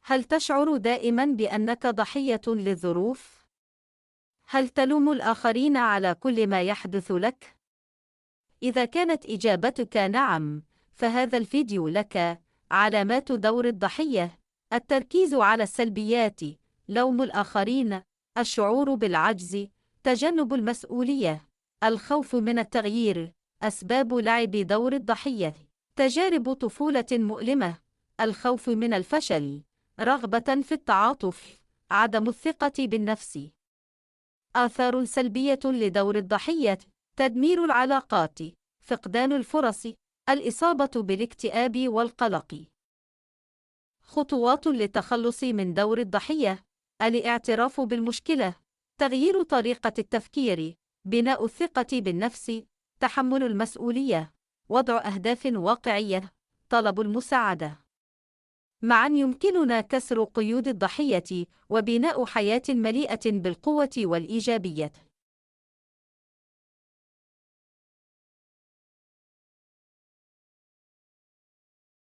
هل تشعر دائما بأنك ضحية للظروف؟ هل تلوم الآخرين على كل ما يحدث لك؟ إذا كانت إجابتك نعم، فهذا الفيديو لك. علامات دور الضحية: التركيز على السلبيات، لوم الآخرين، الشعور بالعجز، تجنب المسؤولية، الخوف من التغيير. أسباب لعب دور الضحية: تجارب طفولة مؤلمة، الخوف من الفشل، رغبة في التعاطف، عدم الثقة بالنفس. آثار سلبية لدور الضحية: تدمير العلاقات، فقدان الفرص، الإصابة بالاكتئاب والقلق. خطوات للتخلص من دور الضحية: الاعتراف بالمشكلة، تغيير طريقة التفكير، بناء الثقة بالنفس، تحمل المسؤولية، وضع أهداف واقعية، طلب المساعدة. معا يمكننا كسر قيود الضحية وبناء حياة مليئة بالقوة والإيجابية.